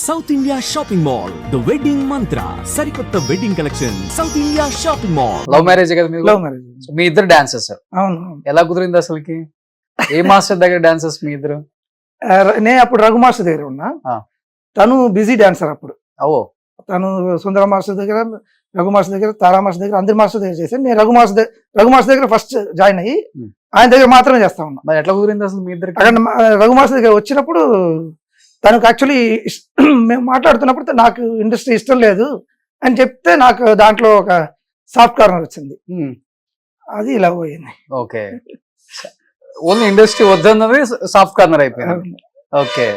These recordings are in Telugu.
South India shopping mall the wedding మంత్ర సరికొత్త wedding collection south India shopping mall. Love marriage కదా మీరు? Love marriage. మీ ఇద్దరు డాన్సర్స్ అవును. ఎలా కుదిరింది అసలుకి? ఏ మాస్టర్ దగ్గర డాన్సర్స్ మీ ఇద్దరు? నేను అప్పుడు రఘు మాస్టర్ దగ్గర ఉన్నా. ఆ. తను బిజీ డాన్సర్ అప్పుడు. ఓ తను సుందర మాస్టర్ దగ్గర, రఘు మాస్టర్ దగ్గర, తారా మాస్టర్ దగ్గర, అందరి మాస్టర్ దగ్గర చేశాను. నేను రఘు మాస్టర్ దగ్గర ఫస్ట్ జాయిన్ అయ్యి ఆయన దగ్గర మాత్రమే చేస్తా ఉన్నా. మరి ఎట్లా కుదిరింది అసలు మీ ఇద్దరికి? అక్కడ రఘు మాస్టర్ దగ్గర వచ్చినప్పుడు తనకు యాక్చువల్లీ మేము మాట్లాడుతున్నప్పుడు నాకు ఇండస్ట్రీ ఇష్టం లేదు అని చెప్తే నాకు దాంట్లో ఒక సాఫ్ట్ కార్నర్ వచ్చింది. అది ఇలా పోయింది. ఓకే, ఓన్లీ ఇండస్ట్రీ వద్దన్నది సాఫ్ట్ కార్నర్ అయిపోయింది. ఓకే,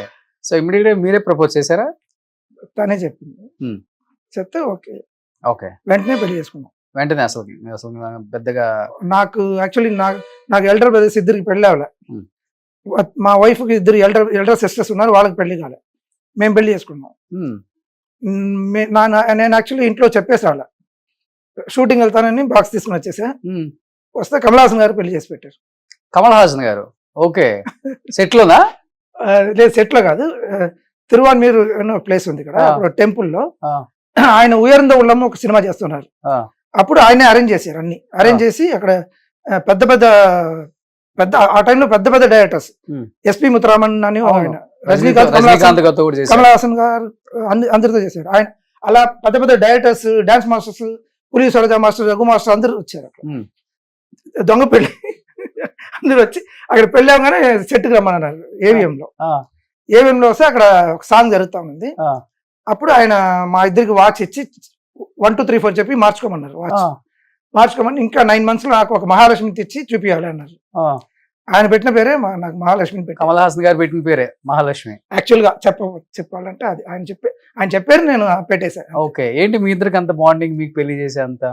సో ఇమీడియట్ మీరే ప్రపోజ్ చేశారా? తనే చెప్పింది. చెప్తే ఓకే ఓకే, వెంటనే పెళ్లి చేసుకున్నాం. వెంటనే అసలు పెద్దగా నాకు యాక్చువల్లీ నాకు ఎల్డర్ బ్రదర్స్ ఇద్దరికి పెళ్ళి అవ్వలే. మా వైఫ్కి ఇద్దరు ఎల్డర్ సిస్టర్స్ ఉన్నారు, వాళ్ళకి పెళ్లి కాలే. మేము పెళ్లి చేసుకున్నాం. నేను యాక్చువల్లీ ఇంట్లో చెప్పేసి వాళ్ళ షూటింగ్ వెళ్తానని బాక్స్ తీసుకుని వచ్చేసా. వస్తే కమల్ హాసన్ గారు పెళ్లి చేసి పెట్టారు. కమల్ హాసన్ గారు? ఓకే, సెట్లోనా? లేదు, సెట్లో కాదు, తిరువాన్మీర్ అనే ప్లేస్ ఉంది ఇక్కడ, టెంపుల్లో ఆయన ఉయర్ంద ఉళ్ళమ్మ ఒక సినిమా చేస్తున్నారు. అప్పుడు ఆయనే అరేంజ్ చేశారు, అన్ని అరేంజ్ చేసి అక్కడ పెద్ద ఆ టైంలో పెద్ద డైరెక్టర్స్ ఎస్పి ముత్తరామన్ అని ఆయన, రజనీకాంత్, కమల్ హాసన్ గారు అందరితో చేశారు ఆయన. అలా పెద్ద డైరెక్టర్స్, డాన్స్ మాస్టర్స్, పులి సరోజా మాస్టర్, రఘు మాస్టర్ అందరూ వచ్చారు అక్కడ. దొంగ పెళ్లి అందరూ వచ్చి అక్కడ పెళ్లి అవగానే సెట్కి రమ్మన్నారు. ఏవిఎంలో వస్తే అక్కడ ఒక సాంగ్ జరుగుతా ఉంది. అప్పుడు ఆయన మా ఇద్దరికి వాచ్ ఇచ్చి 1 2 3 4 చెప్పి మార్చుకోమన్నారు. వాచ్ మార్చుకోమని ఇంకా 9 months లో నాకు ఒక మహాలక్ష్మి తెచ్చి చూపించాలి అన్నారు. ఆయన పెట్టిన పేరే నాకు మహాలక్ష్మి పెట్టి. కమల్ హాసన్ గారు పెట్టిన పేరే మహాలక్ష్మి. యాక్చువల్ గా చెప్పాలంటే అది ఆయన చెప్పారు, నేను పెట్టేశాను. ఓకే, ఏంటి మీ ఇద్దరికి అంత బాండింగ్, మీకు పెళ్లి చేసే అంత?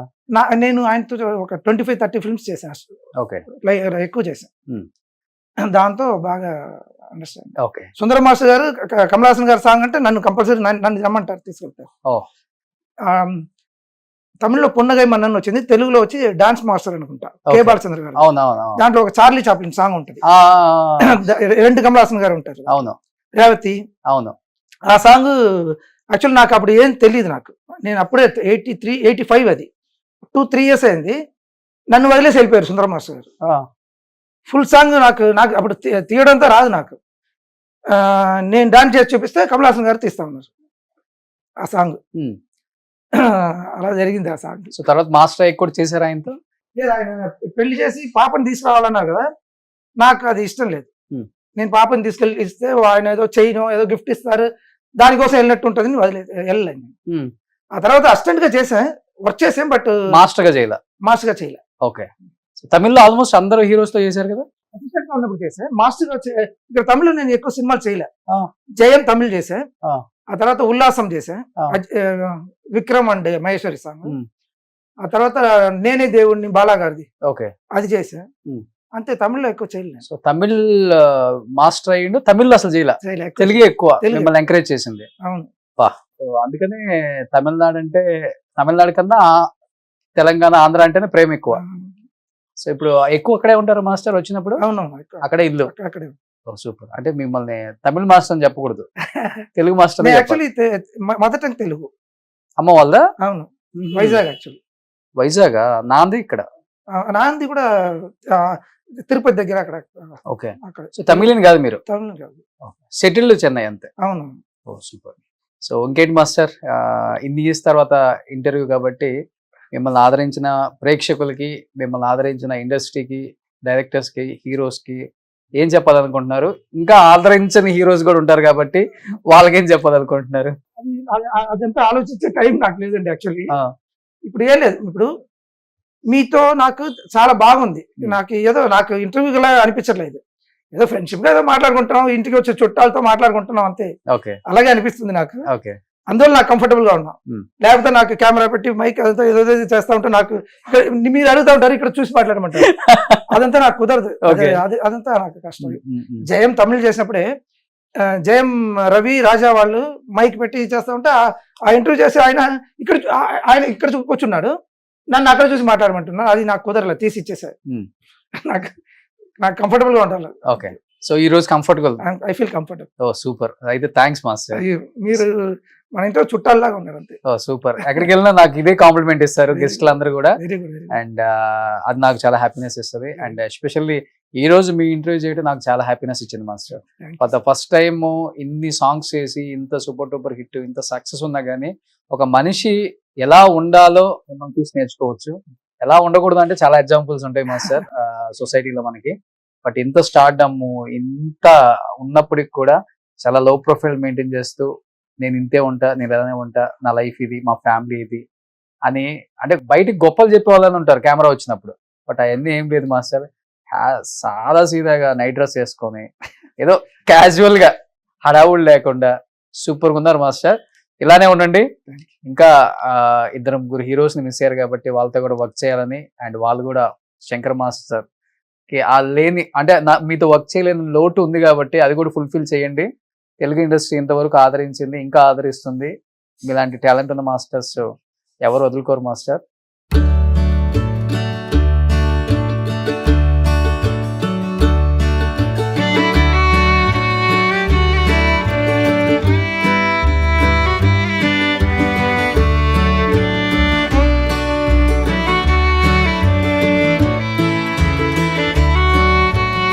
నేను ఆయనతో ఒక 25-30 ఫిల్మ్స్ చేశాను. ఓకే, ఎక్కువ చేశాను. దాంతో బాగా అండర్స్టాండ్. ఓకే, సుందర మాస్టర్ గారు కమల్ హాసన్ గారు సాంగ్ అంటే నన్ను కంపల్సరీ నన్ను రమ్మంటారు, తీసుకెళ్తారు. తమిళ్లో పున్నగై మన్నన్ వచ్చింది, తెలుగులో వచ్చి డాన్స్ మాస్టర్ అనుకుంటా, కే బాలచంద్ర గారు. దాంట్లో ఒక చార్లీ చాప్లిన్ సాంగ్ ఉంటుంది, 2 కమల్ హాసన్ గారు ఉంటారు, రేవతి. అవును, ఆ సాంగ్ యాక్చువల్ నాకు అప్పుడు ఏం తెలియదు. నేను అప్పుడే 83, 85, అది 2-3 years అయింది. నన్ను వదిలేసి వెళ్ళిపోయారు సుందర మాస్టర్ గారు. ఫుల్ సాంగ్ నాకు అప్పుడు తీయడంతో రాదు నాకు. నేను డాన్స్ చేసి చూపిస్తే కమల్ హాసన్ గారు తీస్తా ఉన్నారు ఆ సాంగ్. అలా జరిగింది ఆ సాంగ్. సో తర్వాత మాస్టర్ కూడా చేశారు ఆయనతో? లేదు, ఆయన పెళ్లి చేసి పాపని తీసుకురావాలన్నారు కదా, నాకు అది ఇష్టం లేదు. నేను పాపని తీసుకెళ్ళి ఇస్తే ఆయన ఏదో చైనో ఏదో గిఫ్ట్ ఇస్తారు, దానికోసం వెళ్ళినట్టు ఉంటుంది, వెళ్ళలేదు. ఆ తర్వాత అసిస్టెంట్ గా చేసాం, వర్క్ చేసాం, బట్ మాస్టర్ గా చేయలే. ఓకే, తమిళ్లో ఆల్మోస్ట్ అందరూ హీరోస్ తో చేశారు కదా? అసిస్టెంట్ గా ఉన్నప్పుడు చేసా. మాస్టర్ గా ఇక్కడ తమిళ్లో నేను ఎక్కువ సినిమాలు చేయలే. జయం తమిళ్ చేసా, ఆ తర్వాత ఉల్లాసం చేసా, విక్రమ్ అండ్ మహేశ్వరి సాంగ్, ఆ తర్వాత నేనే దేవుడిని బాలా గారిది, ఓకే, అది చేసా. అంతే, తమిళ్లో ఎక్కువ చేయలేదు. సో తమిళ్ మాస్టర్ అయ్యిండు, తమిళ్లో అసలు చేయలే, తెలుగు ఎక్కువ మిమ్మల్ని ఎంకరేజ్ చేసింది. అవును, అందుకనే తమిళనాడు కన్నా తెలంగాణ, ఆంధ్ర అంటేనే ప్రేమ ఎక్కువ. సో ఇప్పుడు ఎక్కువ అక్కడే ఉంటారు మాస్టర్ వచ్చినప్పుడు? అవును, అక్కడే ఇల్లు. అక్కడే. సూపర్. అంటే మిమ్మల్ని తమిళ మాస్టర్ అని చెప్పకూడదు, తెలుగు మాస్టర్. యాక్చువల్లీ మొదట తెలుగు. అమ్మ వాళ్ళ? అవును, వైజాగ్. యాక్చువల్లీ వైజాగ్, నాంది ఇక్కడ, నాంది కూడా తిరుపతి దగ్గర అక్కడ. ఓకే, సో తమిళని కాదు మీరు? తమిళ కాదు, సెటిల్డ్ చెన్నై అంతే. అవును. సూపర్. సో ఇంకేంటి మాస్టర్, ఇన్ని ఇయర్స్ తర్వాత ఇంటర్వ్యూ కాబట్టి మిమ్మల్ని ఆదరించిన ప్రేక్షకులకి, మిమ్మల్ని ఆదరించిన ఇండస్ట్రీకి, డైరెక్టర్స్కి, హీరోస్కి ఏం చెప్పాలనుకుంటున్నారు? ఇంకా ఆదరించని హీరోస్ కూడా ఉంటారు కాబట్టి వాళ్ళకేం చెప్పాలనుకుంటున్నారు? అదంతా ఆలోచించే టైం నాకు లేదండి యాక్చువల్లీ. ఇప్పుడు ఏం లేదు, ఇప్పుడు మీతో నాకు చాలా బాగుంది. నాకు ఇంటర్వ్యూ లా అనిపించట్లేదు, ఏదో ఫ్రెండ్షిప్ గా ఏదో మాట్లాడుకుంటున్నాం, ఇంటికి వచ్చే చుట్టాలతో మాట్లాడుకుంటున్నాం అంతే. అలాగే అనిపిస్తుంది నాకు. అందువల్ల నాకు కంఫర్టబుల్ గా ఉన్నాం. లేకపోతే నాకు కెమెరా పెట్టి మైక్ అదంతా ఏదో చేస్తా ఉంటే నాకు మీరు అడుగుతా ఉంటారు, ఇక్కడ చూసి మాట్లాడమంటారు, అదంతా నాకు కుదరదు. అదంతా నాకు కష్టం. జయం తమిళ్ చేసినప్పుడే జయం, రవి, రాజా వాళ్ళు మైక్ పెట్టి చేస్తా ఉంటే ఆ ఇంటర్వ్యూ చేసి ఆయన ఇక్కడ కూర్చున్నాడు, నన్ను అక్కడ చూసి మాట్లాడమంటున్నాను. అది నాకు కుదరలేదు, తీసి ఇచ్చేసారు. నాకు కంఫర్టబుల్ గా ఉండాలి. ఓకే, సో ఈ రోజు comfortable. I feel comfortable. Oh super. అయితే థ్యాంక్స్ మాస్టర్. మీరు మన ఇంట్లో చుట్టాల్లాగా ఉన్నారు అంతే. Oh super. ఎక్కడికి వెళ్ళినా నాకు ఇదే కాంప్లిమెంట్ ఇస్తారు గెస్ట్లు అందరూ కూడా. Very good. అండ్ అది నాకు చాలా హ్యాపీనెస్ ఇస్తుంది. అండ్ ఎస్పెషల్లీ ఈ రోజు మీ ఇంటర్వ్యూ చేయడం నాకు చాలా హ్యాపీనెస్ ఇచ్చింది master. For the first time ఇన్ని సాంగ్స్ చేసి ఇంత సూపర్ డూపర్ హిట్, ఇంత సక్సెస్ ఉన్నా కానీ ఒక మనిషి ఎలా ఉండాలో మనం చూసి నేర్చుకోవచ్చు. ఎలా ఉండకూడదు అంటే చాలా ఎగ్జాంపుల్స్ ఉంటాయి మాస్టర్ సొసైటీలో మనకి. బట్ ఇంత స్టార్డమ్ ఇంత ఉన్నప్పటికి కూడా చాలా లో ప్రొఫైల్ మెయింటైన్ చేస్తూ నేను ఇంతే ఉంటా, నేను ఇలానే ఉంటా, నా లైఫ్ ఇది, మా ఫ్యామిలీ ఇది అని, అంటే బయటికి గొప్పలు చెప్పే వాళ్ళని ఉంటారు కెమెరా వచ్చినప్పుడు. బట్ అవన్నీ ఏం లేదు మాస్టర్. సాదా సీదాగా నైట్ డ్రెస్ వేసుకొని ఏదో క్యాజువల్ గా హడావుడు లేకుండా సూపర్గా ఉన్నారు మాస్టర్. ఇలానే ఉండండి. ఇంకా ఇద్దరు ముగ్గురు హీరోస్ ని మిస్ అయ్యారు కాబట్టి వాళ్ళతో కూడా వర్క్ చేయాలని, అండ్ వాళ్ళు కూడా శంకర్ మాస్టర్ కి ఆ లేని, అంటే మీతో వర్క్ చేయలేని లోటు ఉంది కాబట్టి అది కూడా ఫుల్ఫిల్ చేయండి. తెలుగు ఇండస్ట్రీ ఇంతవరకు ఆదరించింది, ఇంకా ఆదరిస్తుంది. మీలాంటి టాలెంట్ ఉన్న మాస్టర్స్ ఎవరు వదులుకోరు మాస్టర్.